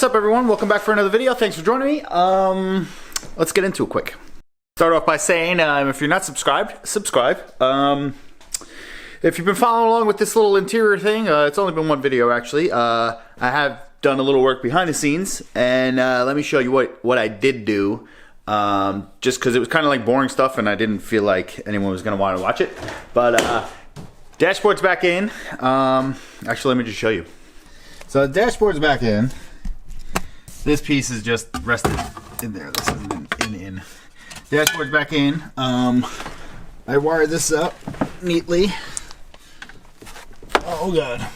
What's up, everyone? Welcome back for another video. Thanks for joining me. Let's get into it quick. Start off by saying, if you're not subscribed, subscribe. If you've been following along with this little interior thing, it's only been one video actually. I have done a little work behind the scenes, and let me show you what I did do. Just because it was kind of like boring stuff, and I didn't feel like anyone was going to want to watch it. But dashboard's back in. Actually, let me just show you. So the dashboard's back in. This piece is just rested in there. This isn't in. Dashboard's back in. I wired this up neatly. Oh god.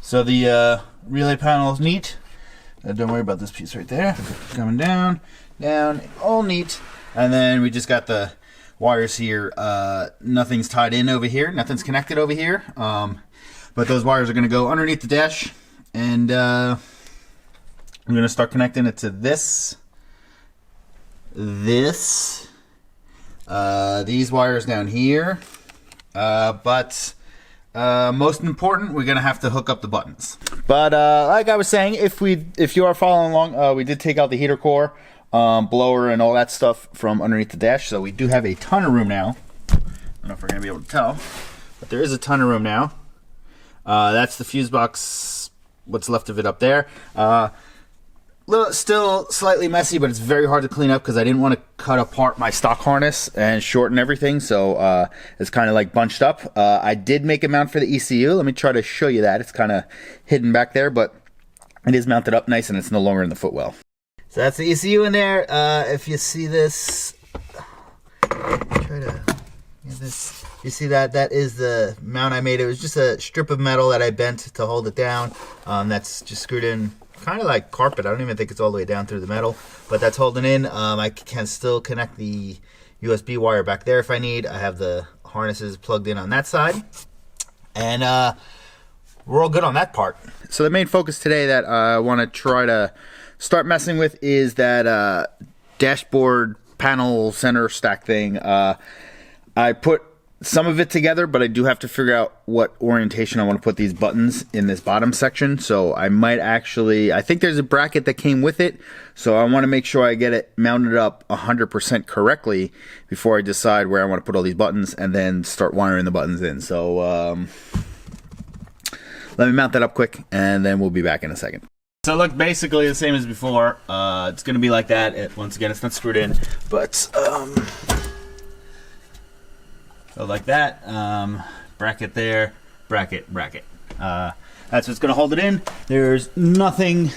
So the relay panel is neat. Don't worry about this piece right there. Coming down, all neat. And then we just got the wires here. Nothing's tied in over here. Nothing's connected over here. But those wires are going to go underneath the dash, and I'm going to start connecting it to these wires down here. But most important, we're going to have to hook up the buttons. But like I was saying, if you are following along, we did take out the heater core, blower, and all that stuff from underneath the dash. So we do have a ton of room now. I don't know if we're going to be able to tell, but there is a ton of room now. That's the fuse box, what's left of it up there. Still slightly messy, but it's very hard to clean up because I didn't want to cut apart my stock harness and shorten everything, so it's kind of like bunched up. I did make a mount for the ECU. Let me try to show you that. It's kind of hidden back there, but it is mounted up nice, and it's no longer in the footwell. So that's the ECU in there. If you see this, try to get this. You see that? That is the mount I made. It was just a strip of metal that I bent to hold it down. That's just screwed in kind of like carpet. I don't even think it's all the way down through the metal, but that's holding in. I can still connect the USB wire back there if I need. I have the harnesses plugged in on that side, and we're all good on that part. So the main focus today that I want to try to start messing with is that dashboard panel center stack thing. I put some of it together, but I do have to figure out what orientation I want to put these buttons in this bottom section. So I might actually, I think there's a bracket that came with it, so I want to make sure I get it mounted up 100% correctly before I decide where I want to put all these buttons, and then start wiring the buttons in. So let me mount that up quick, and then we'll be back in a second. So look, basically the same as before. It's going to be like that. Once again, it's not screwed in, but so like that, bracket there, bracket. That's what's going to hold it in. There's nothing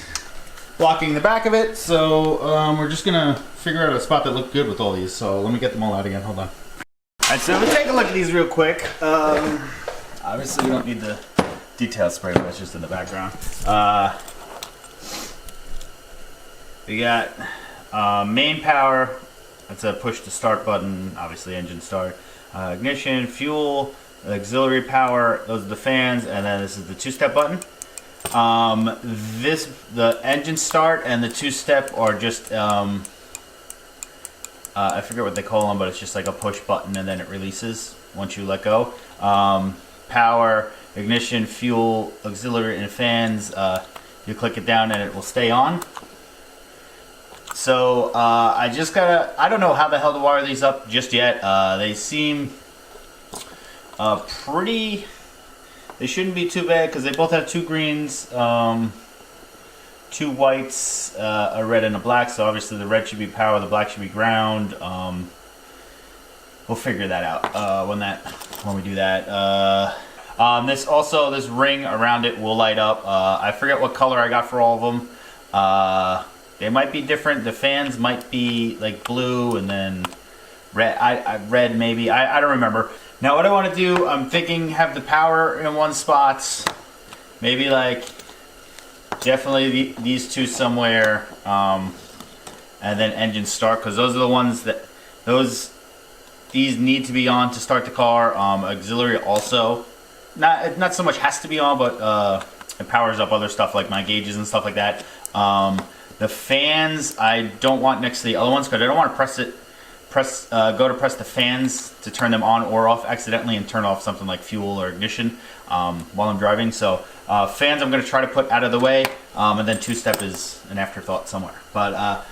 blocking the back of it, so we're just going to figure out a spot that looks good with all these. So let me get them all out again. Hold on. Alright, so we'll take a look at these real quick. Obviously we don't need the detail spray, but it's just in the background. We got main power. That's a push to start button, obviously engine start. Ignition, fuel, auxiliary power, those are the fans, and then this is the two-step button. The engine start and the two-step are just, I forget what they call them, but it's just like a push button and then it releases once you let go. Power, ignition, fuel, auxiliary, and fans, you click it down and it will stay on. So I don't know how the hell to wire these up just yet. They seem they shouldn't be too bad because they both have two greens, two whites, a red and a black. So obviously the red should be power, the black should be ground. We'll figure that out when we do that. This ring around it will light up. I forget what color I got for all of them. They might be different. The fans might be like blue and then red. Red maybe. I don't remember. Now what I want to do, I'm thinking have the power in one spot. Maybe like definitely these two somewhere, and then engine start, because those are the ones that these need to be on to start the car. Auxiliary also not so much has to be on, but it powers up other stuff like my gauges and stuff like that. The fans I don't want next to the other ones because I don't want to press go to press the fans to turn them on or off accidentally and turn off something like fuel or ignition while I'm driving. So fans I'm going to try to put out of the way, and then two-step is an afterthought somewhere. But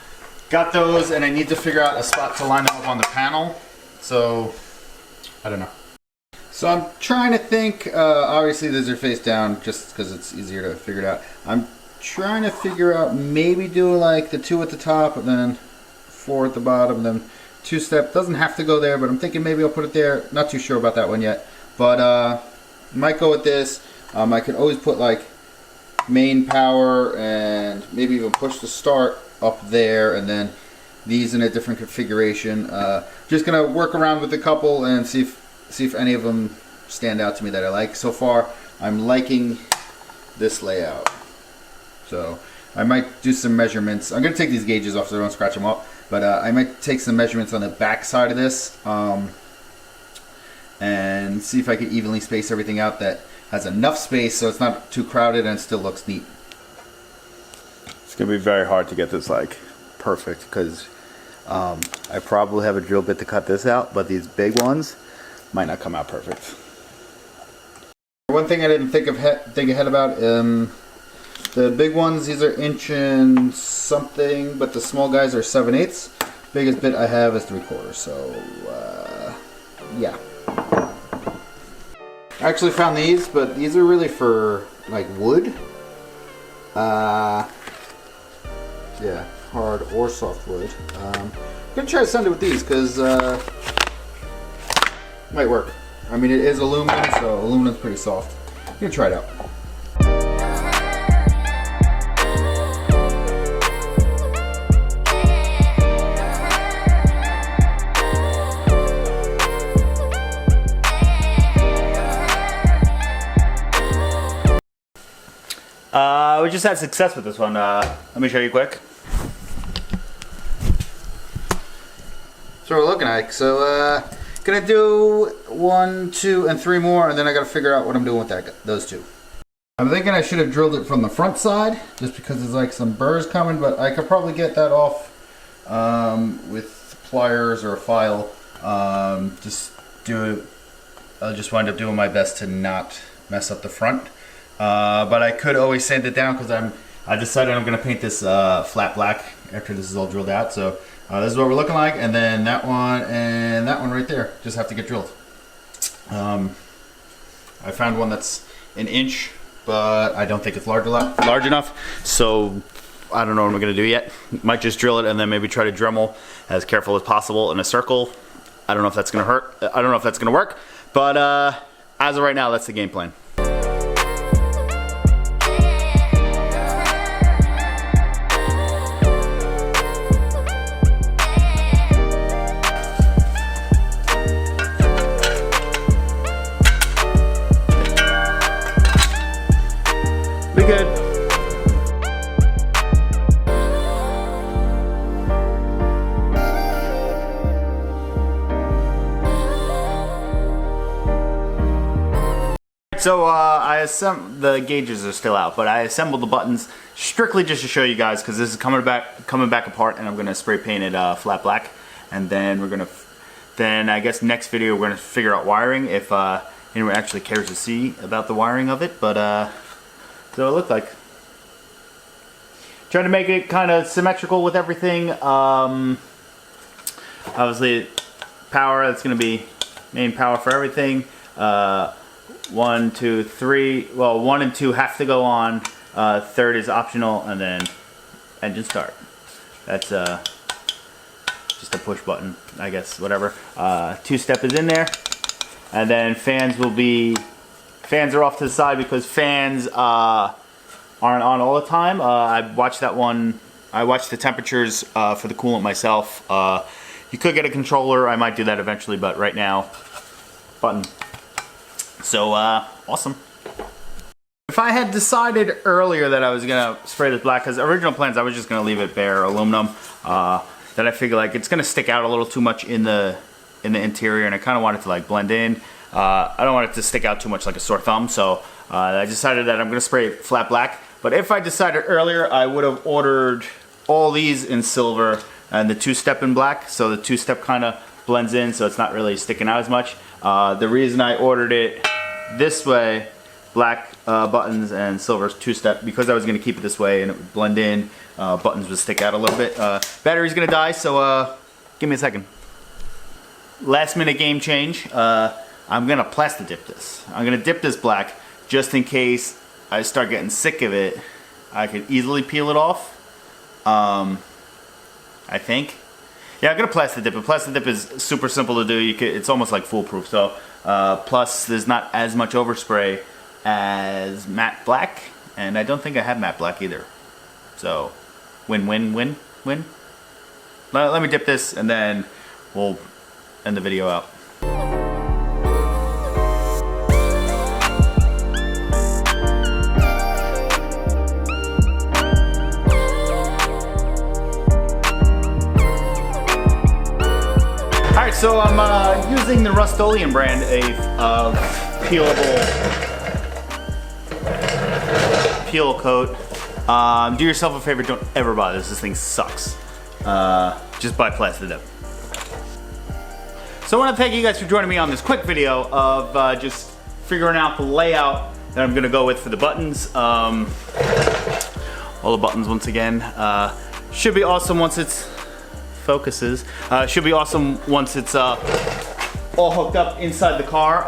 got those, and I need to figure out a spot to line them up on the panel. So I don't know. So I'm trying to think, obviously these are face down just because it's easier to figure it out. I'm trying to figure out maybe do like the 2 at the top and then 4 at the bottom, then two-step. Doesn't have to go there, but I'm thinking maybe I'll put it there. Not too sure about that one yet, but might go with this. I could always put like main power and maybe even push the start up there, and then these in a different configuration. Just gonna work around with a couple and see if any of them stand out to me that I like. So far, I'm liking this layout. So I might do some measurements. I'm gonna take these gauges off so I don't scratch them up. But I might take some measurements on the back side of this and see if I can evenly space everything out that has enough space so it's not too crowded and still looks neat. It's gonna be very hard to get this like perfect because I probably have a drill bit to cut this out, but these big ones might not come out perfect. One thing I didn't think ahead about, the big ones, these are inch and something, but the small guys are 7/8. Biggest bit I have is 3/4. So yeah. I actually found these, but these are really for like wood. Yeah, hard or soft wood. I'm gonna try to sand it with these because might work. I mean, it is aluminum, so aluminum's pretty soft. I'm gonna try it out. We just had success with this one. Let me show you quick. So we're looking at. So gonna do 1, 2, and 3 more, and then I gotta figure out what I'm doing with those 2. I'm thinking I should have drilled it from the front side, just because there's like some burrs coming, but I could probably get that off with pliers or a file. Just do it. I'll just wind up doing my best to not mess up the front. But I could always sand it down because I decided I'm going to paint this flat black after this is all drilled out. So this is what we're looking like, and then that one and that one right there just have to get drilled. I found one that's 1 inch, but I don't think it's large enough. So I don't know what I'm going to do yet. Might just drill it and then maybe try to Dremel as careful as possible in a circle. I don't know if that's going to hurt. I don't know if that's going to work. But as of right now, that's the game plan. Good. So the gauges are still out, but I assembled the buttons strictly just to show you guys because this is coming back apart, and I'm gonna spray paint it flat black, and then then I guess next video we're gonna figure out wiring if anyone actually cares to see about the wiring of it, but. So it looked like. Trying to make it kind of symmetrical with everything. Obviously, power, that's going to be main power for everything. 1, 2, 3. Well, 1 and 2 have to go on. Third is optional, and then engine start. That's just a push button, I guess, whatever. Two-step is in there. And then fans are off to the side because fans aren't on all the time. I watched that one. I watched the temperatures for the coolant myself. You could get a controller. I might do that eventually, but right now, button. So awesome. If I had decided earlier that I was gonna spray this black, because original plans I was just gonna leave it bare aluminum. That I figure like it's gonna stick out a little too much in the interior, and I kind of want it to like blend in. I don't want it to stick out too much like a sore thumb, so I decided that I'm going to spray it flat black. But if I decided earlier, I would have ordered all these in silver, and the two-step in black, so the two-step kind of blends in, so it's not really sticking out as much. The reason I ordered it this way, black buttons and silver two-step, because I was going to keep it this way and it would blend in, buttons would stick out a little bit. Battery's going to die, so give me a second. Last minute game change. I'm going to plastic dip this. I'm going to dip this black just in case I start getting sick of it. I could easily peel it off. I think. Yeah, I'm gonna plastic dip it. Plastic dip is super simple to do. It's almost like foolproof. So, plus there's not as much overspray as matte black, and I don't think I have matte black either. So, win, win, win, win. Let me dip this, and then we'll end the video out. Alright, so I'm using the Rust-Oleum brand of peelable peel coat. Do yourself a favor, don't ever buy this. This thing sucks. Just buy plastic dip. So I want to thank you guys for joining me on this quick video of just figuring out the layout that I'm going to go with for the buttons. All the buttons once again. Should be awesome once it's focuses. Should be awesome once it's all hooked up inside the car.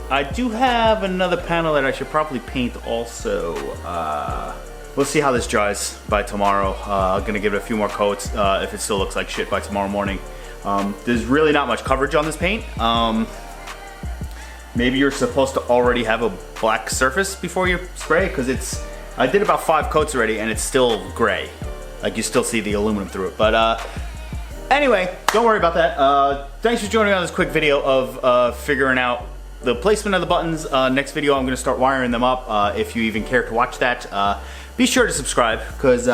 I do have another panel that I should probably paint also. We'll see how this dries by tomorrow. I'm gonna give it a few more coats if it still looks like shit by tomorrow morning. There's really not much coverage on this paint. Maybe you're supposed to already have a black surface before you spray, because I did about 5 coats already and it's still gray. Like, you still see the aluminum through it. But anyway, don't worry about that. Thanks for joining me on this quick video of figuring out the placement of the buttons. Next video, I'm going to start wiring them up. If you even care to watch that, be sure to subscribe, because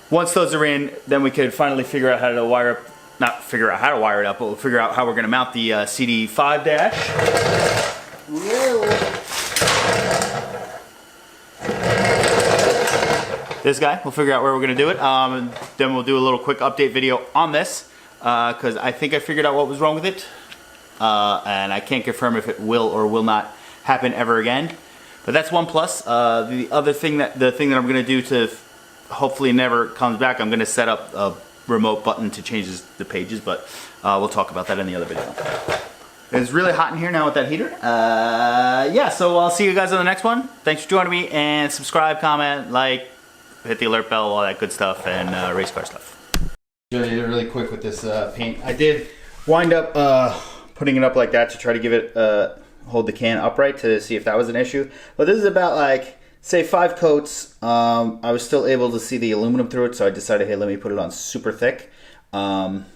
once those are in, then we could finally figure out how to wire up. Not figure out how to wire it up, but we'll figure out how we're going to mount the CD5 dash. Whoa. This guy, we'll figure out where we're going to do it, and then we'll do a little quick update video on this, because I think I figured out what was wrong with it, and I can't confirm if it will or will not happen ever again, but that's one plus. The other thing the thing that I'm going to do to hopefully never comes back, I'm going to set up a remote button to change the pages, but we'll talk about that in the other video. It's really hot in here now with that heater. Yeah, so I'll see you guys on the next one. Thanks for joining me, and subscribe, comment, like, hit the alert bell, all that good stuff, and race car stuff. Show you really quick with this paint. I did wind up putting it up like that to try to give it hold the can upright to see if that was an issue. But this is about, like, say 5 coats. I was still able to see the aluminum through it, so I decided, hey, let me put it on super thick. And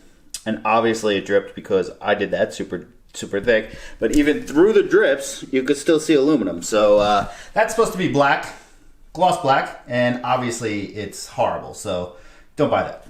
obviously it dripped because I did that super thick. But even through the drips, you could still see aluminum. So that's supposed to be black. Gloss black, and obviously it's horrible, so don't buy that.